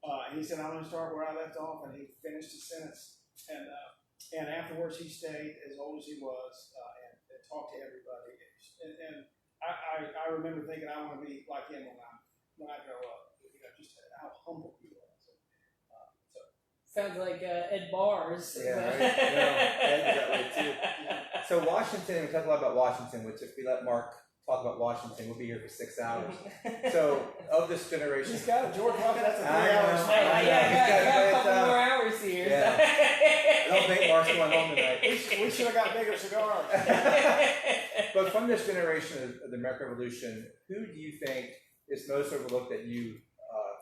And he said, "I'm going to start where I left off," and he finished his sentence. And afterwards, he stayed as old as he was, and talked to everybody. And I remember thinking, I want to be like him when I grow up. Just how humble he was. Sounds like Ed Bars. Yeah, right. Ed's that way too. So Washington, we talked a lot about Washington, which if we let Mark talk about Washington, we'll be here for 6 hours. So of this generation, He's got a George Washington. That's a 3 hours. I got a couple more hours here. Yeah. I don't think Mark's going home tonight. We should have got bigger cigars. But from this generation of the American Revolution, who do you think is most overlooked that you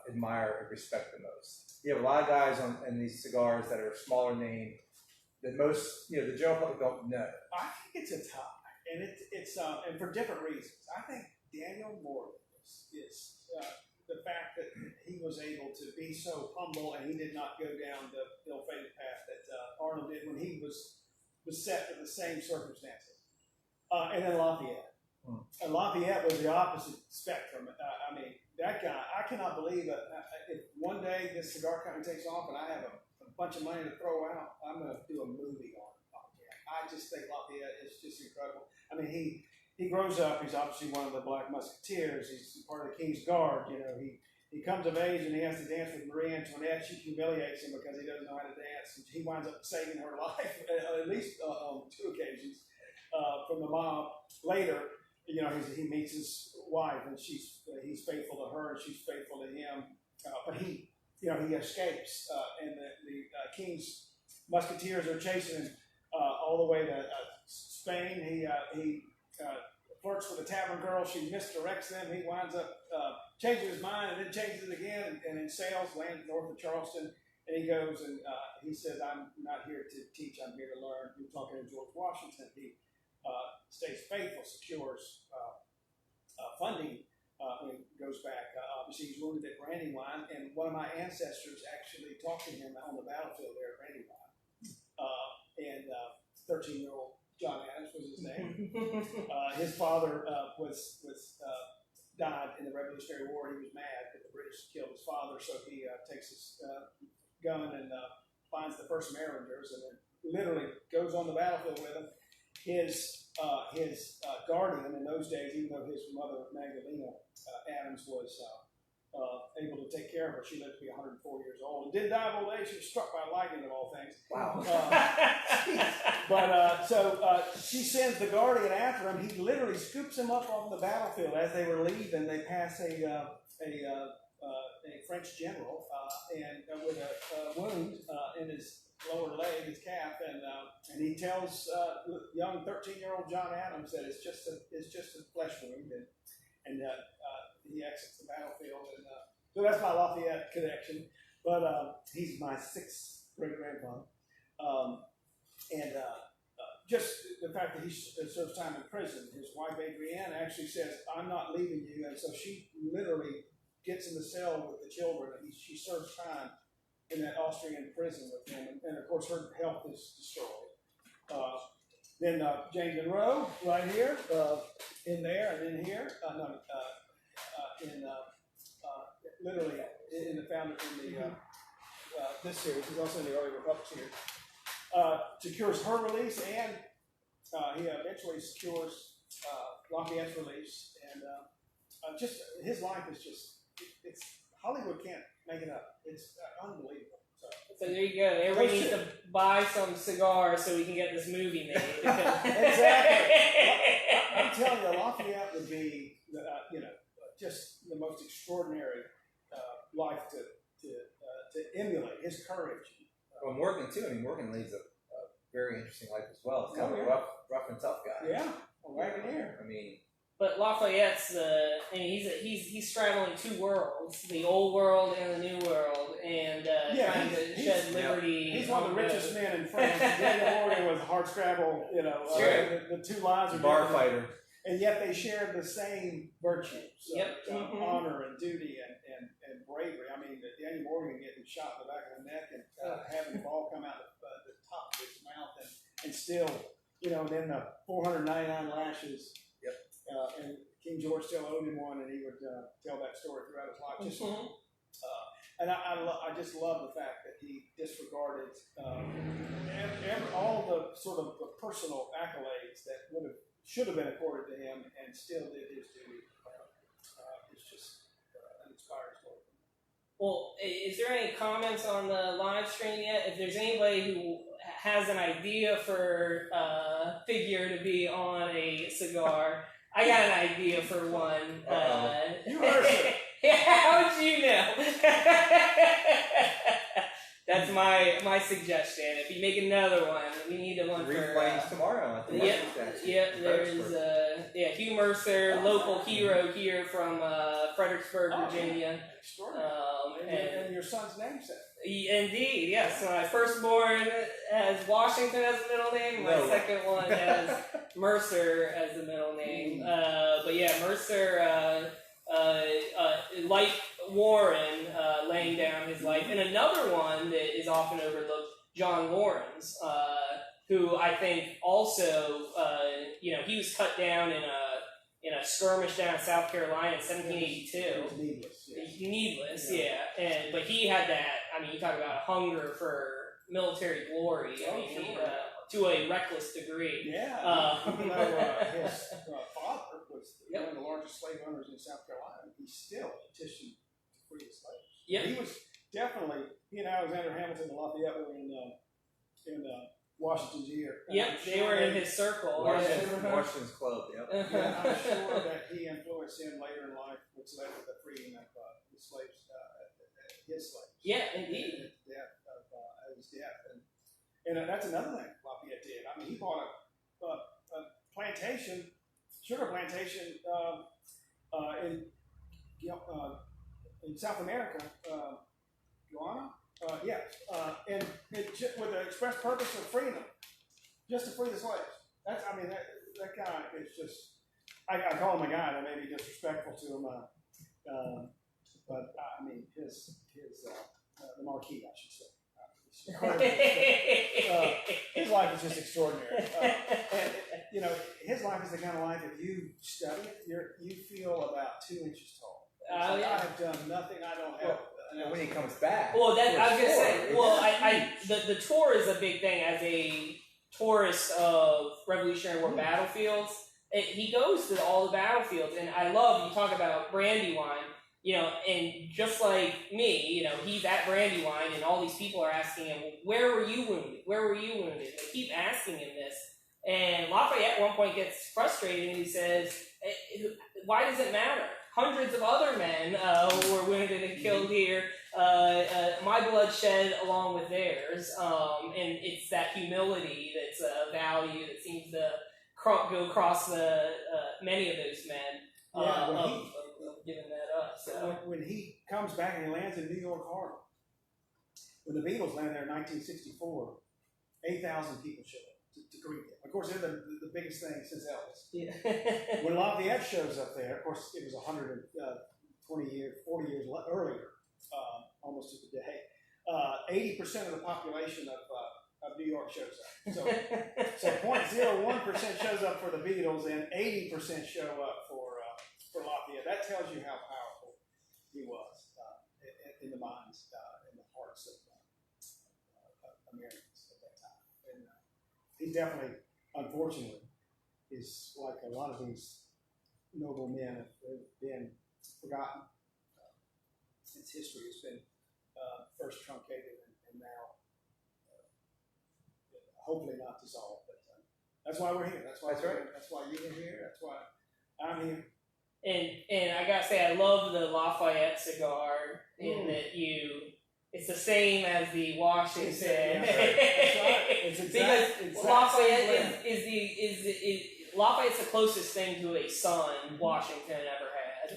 admire and respect the most? You have a lot of guys in these cigars that are smaller name that most, the general public don't know. I think it's a tie, and it's and for different reasons. I think Daniel Morgan is the fact that he was able to be so humble, and he did not go down the ill-fated path that Arnold did when he was beset with the same circumstances. And then Lafayette. And Lafayette was the opposite spectrum. That guy, I cannot believe it. If one day this cigar company takes off and I have a bunch of money to throw out, I'm going to do a movie on Lafayette. I just think Lafayette is just incredible. He grows up. He's obviously one of the Black Musketeers. He's part of the King's Guard. He comes of age and he has to dance with Marie Antoinette. She humiliates him because he doesn't know how to dance. And he winds up saving her life at least on 2 occasions from the mob. Later, he meets his wife, and he's faithful to her, and she's faithful to him. But he escapes, and the King's Musketeers are chasing him all the way to Spain. He flirts with a tavern girl. She misdirects them. He winds up changing his mind, and then changes it again, and in sails, lands north of Charleston, And he goes and he says, "I'm not here to teach. I'm here to learn." We're talking to George Washington. He stays faithful, secures funding. And goes back. Obviously, he's wounded at Brandywine, and one of my ancestors actually talked to him on the battlefield there at Brandywine. And 13-year-old John Adams was his name. His father died in the Revolutionary War. He was mad that the British killed his father, so he takes his gun and finds the first Marylanders, and then literally goes on the battlefield with them. His guardian in those days, even though his mother Magdalena Adams was able to take care of her, she lived to be 104 years old and didn't die of old age. She was struck by lightning of all things. Wow. So she sends the guardian after him. He literally scoops him up on the battlefield as they were leaving. They pass a French general and with a wound in his lower leg, his calf, and he tells young 13-year-old John Adams that it's just a flesh wound, and he exits the battlefield, and so that's my Lafayette connection. But he's my sixth great grandfather, and just the fact that he serves time in prison. His wife Adrienne actually says, "I'm not leaving you," and so she literally gets in the cell with the children, and she serves time in that Austrian prison with him, and of course her health is destroyed. Then James Monroe, right here, in there, and in here, literally in the founder in the this series. He's also in the early Republic series. Secures her release, and he eventually secures Lafayette's release, and just his life is it's Hollywood can't make it up. It's unbelievable. So there you go. Everybody needs to buy some cigars so we can get this movie made. Exactly. I'm telling you, Lafayette would be, just the most extraordinary life to emulate. His courage. Well, Morgan too. I mean, Morgan leads a very interesting life as well. It's kind of a rough and tough guy. Yeah, right in here. I mean. But Lafayette's he's straddling two worlds, the old world and the new world, and trying to shed liberty. He's one of the richest men in France. Daniel Morgan was a hard scrabble, Sure. The two lives are Bar different, fighter. and yet they shared the same virtues. Yep. Honor and duty and bravery. I mean, Daniel Morgan getting shot in the back of the neck and having the ball come out the top of his mouth, and still, then the 499 lashes. And King George still owed him one, and he would tell that story throughout his life. And I just love the fact that he disregarded all the sort of the personal accolades that should have been accorded to him, and still did his duty. It's just an inspiring story. Well, is there any comments on the live stream yet? If there's anybody who has an idea for a figure to be on a cigar. I got an idea for one. You heard it. How'd you know? That's my suggestion. If you make another one, we need a one for Replays tomorrow at the Yep, there's Hugh Mercer, local hero here from Fredericksburg, Virginia. And your son's namesake. Indeed, yes. My firstborn has Washington as the middle name. My second one has Mercer as the middle name. But yeah, Mercer, like Warren, laying down his life. And another one that is often overlooked, John Lawrence, who I think also, he was cut down in a skirmish down in South Carolina in 1782. It was needless. Needless, yeah. But he had that. I mean, you talk about hunger for military glory. To a reckless degree. Yeah. Even though his father was one of the largest slave owners in South Carolina, he still petitioned to free the slaves. Yeah. He was definitely. He and Alexander Hamilton and Lafayette were in Washington's ear. Yep, they were in his circle. Washington's club, yep. Yeah, I'm sure that he influenced him later in life, which led to the freeing of the slaves, his slaves. Yeah, indeed. His death. And that's another thing Lafayette did. I mean, he bought a plantation, sugar plantation in South America, Guyana, And with the express purpose of freeing them, just to free the slaves. That's, I mean, that guy is just. I call him a guy. That may be disrespectful to him, but I mean the Marquis, I should say. His life is just extraordinary, and you know, his life is the kind of life if you study it, you feel about 2 inches tall. I have done nothing. I don't have. And when he comes back. Well, I was gonna say. Well, the tour is a big thing as a tourist of Revolutionary War battlefields. He goes to all the battlefields, and I love you talk about Brandywine. You know, and just like me, you know, he's at Brandywine, and all these people are asking him, "Where were you wounded? Where were you wounded?" They keep asking him this, and Lafayette at one point gets frustrated, and he says, "Why does it matter? Hundreds of other men were wounded and killed here. My blood shed along with theirs." And it's that humility that's a value that seems to go across many of those men. Of giving that up. So when he comes back and he lands in New York Harbor, when the Beatles landed there in 1964, 8,000 people showed up to greet them. Of course, they're the biggest thing since Elvis. yeah. When Lafayette shows up there, of course, it was 120 years, 40 years earlier, almost to the day. 80% of the population of New York shows up. So 0.01% shows up for the Beatles, and 80% show up for Lafayette. That tells you how powerful he was in the minds and the hearts of Americans at that time. And he definitely, unfortunately, is like a lot of these noble men have been forgotten. Since history has been first truncated and now hopefully not dissolved. But that's why we're here. That's why you're here. That's why I'm here. And I gotta say, I love the Lafayette cigar in that it's the same as the Washington. That's right. It's because Lafayette is Lafayette's the closest thing to a son Washington ever had.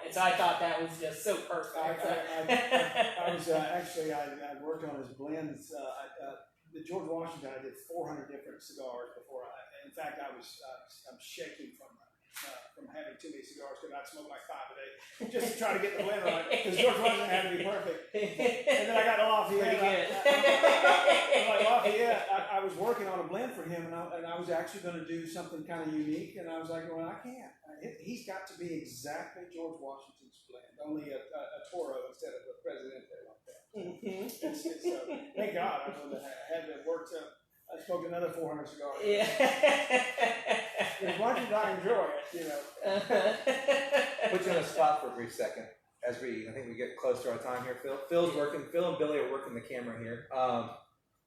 And so I thought that was just so perfect. I was actually I worked on his blends. The George Washington, I did 400 different cigars before. In fact, I'm shaking from having too many cigars because I'd smoke like 5 a day just to try to get the blend right because George Washington had to be perfect. And then I got to Lafayette. Lafayette, I was working on a blend for him, and I was actually going to do something kind of unique, and I was like, well, I can't. He's got to be exactly George Washington's blend, only a Toro instead of a Presidente like that. So, thank God I had to work to. I smoked another 400 cigars. Yeah. As much as I enjoy it, you know. Put you on the spot for a brief second I think we get close to our time here, Phil. Phil and Billy are working the camera here.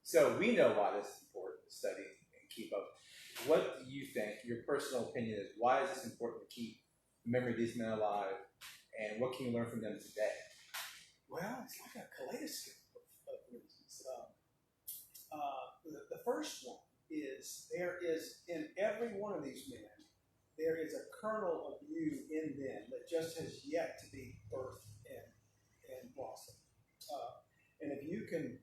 So we know why this is important to study and keep up. What do you think, your personal opinion is, why is this important to keep the memory of these men alive, and what can you learn from them today? Well, it's like a kaleidoscope of reasons. The first one is there is in every one of these men, there is a kernel of you in them that just has yet to be birthed and blossomed. And if you can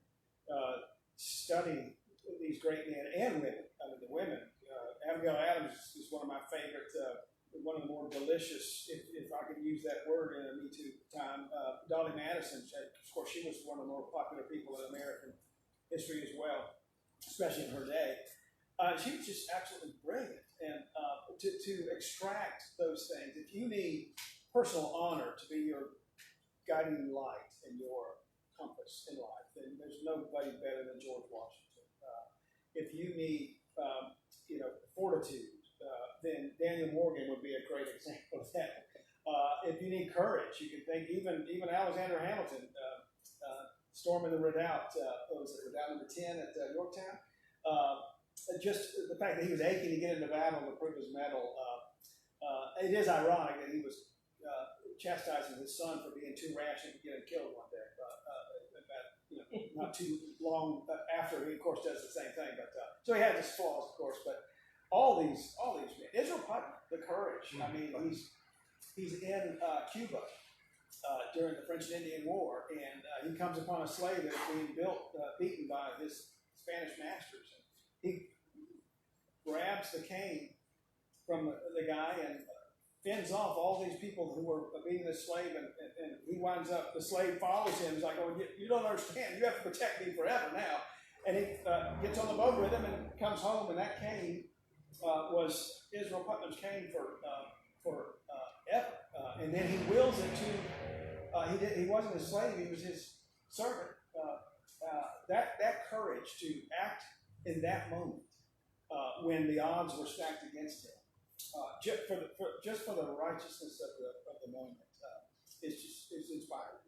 study these great men and women, I mean the women, Abigail Adams is one of my favorite, one of the more delicious, if I could use that word in a Me Too time. Dolly Madison, of course, she was one of the more popular people in American history as well, especially in her day. She was just absolutely brilliant. And to extract those things, if you need personal honor to be your guiding light and your compass in life, then there's nobody better than George Washington. If you need, fortitude, then Daniel Morgan would be a great example of that. If you need courage, you can think even Alexander Hamilton, storming the redoubt, redoubt number 10 at Yorktown. Just the fact that he was aching to get into battle to prove his mettle. It is ironic that he was chastising his son for being too rash and getting killed one day. Not too long after, he of course does the same thing. But so he had his flaws, of course. But all these men, Israel Putnam, the courage. I mean, he's in Cuba, during the French and Indian War, and he comes upon a slave that is being beaten by his Spanish masters. And he grabs the cane from the guy and fends off all these people who were beating the slave, and he winds up, the slave follows him. He's like, oh, you don't understand. You have to protect me forever now. And he gets on the boat with him and comes home, and that cane was Israel Putnam's cane for ever. And then he wills it to, he wasn't his slave, he was his servant. That courage to act in that moment when the odds were stacked against him, just for the righteousness of the moment, it's inspiring.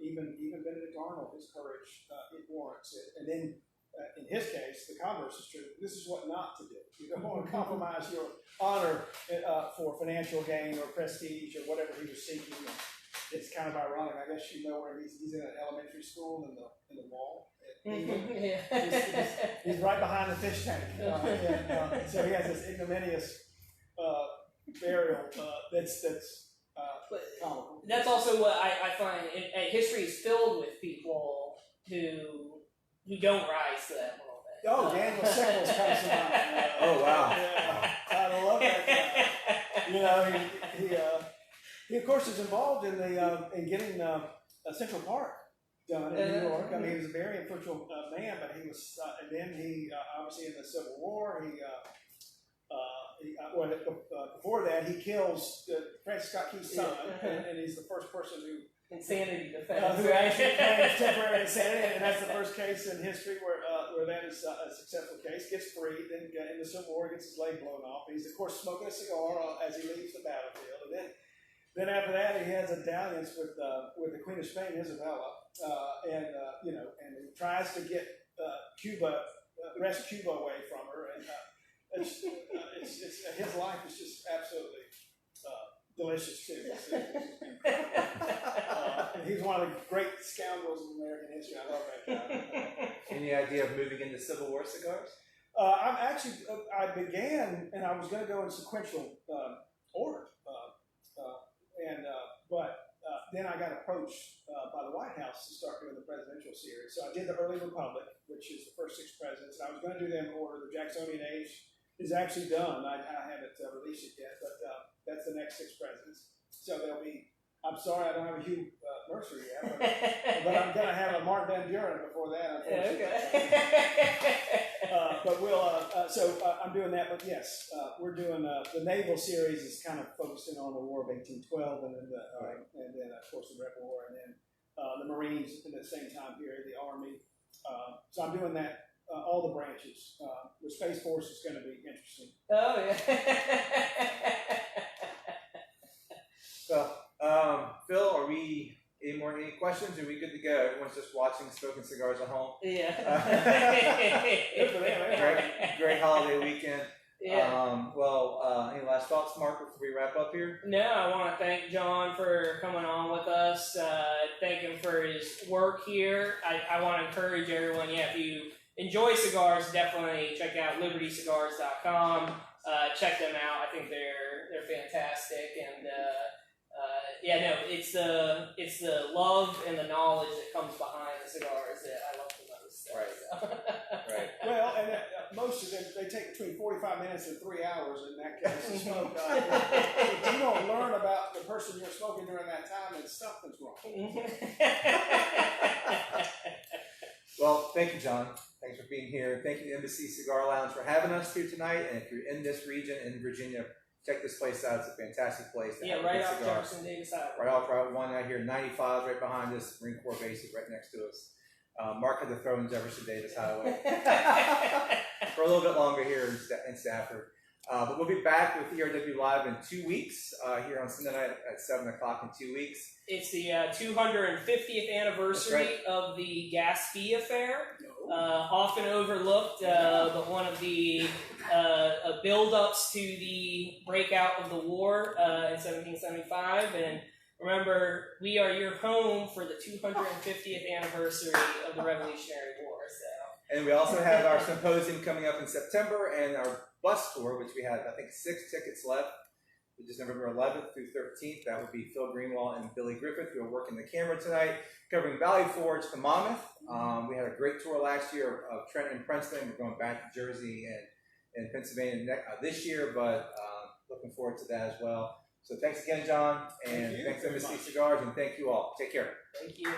Even Bennett Arnold, his courage, it warrants it. And then, in his case, the converse is true. This is what not to do. You don't want to compromise your honor for financial gain or prestige or whatever he was seeking. It's kind of ironic. I guess you know where he's in an elementary school in the wall. He's right behind the fish tank. So he has this ignominious burial that's comical. That's also what I find. History is filled with people who don't rise to that moment. Oh, Daniel Sickles comes to mind. Oh, wow. Yeah, I love that guy. You know, he of course is involved in in getting Central Park done in New York. I mean, he was a very influential man, but he was, and then he obviously in the Civil War, before that, he kills Francis Scott Key's son, and he's the first person who insanity defense, who actually claims temporary insanity, and that's the first case in history where that is a successful case. Gets freed, then in the Civil War gets his leg blown off. He's of course smoking a cigar as he leaves the battlefield, and then after that he has a dalliance with the Queen of Spain, Isabella, and he tries to get wrest Cuba away from her, and his life is just absolutely delicious too. And he's one of the great scoundrels of American history. I love that guy. Any idea of moving into Civil War cigars? I began, and I was going to go in sequential order, but then I got approached by the White House to start doing the presidential series. So I did the Early Republic, which is the first 6 presidents, and I was going to do them in order. The Jacksonian Age is actually done. I haven't released it yet, but that's the next 6 presidents. So there'll be, I'm sorry I don't have a Hugh Mercer yet, but I'm going to have a Mark Van Buren before that, unfortunately. Okay. But we'll, I'm doing that, but yes, we're doing, the naval series is kind of focusing on the War of 1812, and then of course the Rebel War, and then the Marines at the same time period, the Army. So I'm doing that, all the branches. The Space Force is going to be interesting. Oh, yeah. So, Phil, are we any questions? Are we good to go? Everyone's just watching Smoking Cigars at home. Yeah. Great holiday weekend. Yeah. Any last thoughts, Mark, before we wrap up here? No, I want to thank John for coming on with us. Thank him for his work here. I want to encourage everyone, if you enjoy cigars, definitely check out libertycigars.com. Check them out. I think they're fantastic, and it's the love and the knowledge that comes behind the cigars that I love the most. Right. Well, and most of them, they take between 45 minutes and 3 hours in that case to smoke. If you don't learn about the person you're smoking during that time, then something's wrong. Well, thank you, John. Thanks for being here. Thank you to Embassy Cigar Lounge for having us here tonight. And if you're in this region in Virginia, check this place out. It's a fantastic place. Right off Jefferson Davis Highway. Right off Route 1 out here, 95 right behind us. Marine Corps base is right next to us. Mark had to throw in Jefferson Davis Highway for a little bit longer here in Stafford. But we'll be back with ERW Live in 2 weeks, here on Sunday night at 7 o'clock in 2 weeks. It's the 250th anniversary of the Gaspee affair. Often overlooked, but one of the build-ups to the breakout of the war in 1775. And remember, we are your home for the 250th anniversary of the Revolutionary War. So. And we also have our symposium coming up in September and our bus tour, which we have, I think, 6 tickets left. which is November 11th through 13th. That would be Phil Greenwald and Billy Griffith, who are working the camera tonight, covering Valley Forge to Monmouth. We had a great tour last year of Trenton and Princeton. We're going back to Jersey and Pennsylvania this year, but looking forward to that as well. So thanks again, John, and thanks Embassy Cigars, and thank you all. Take care. Thank you.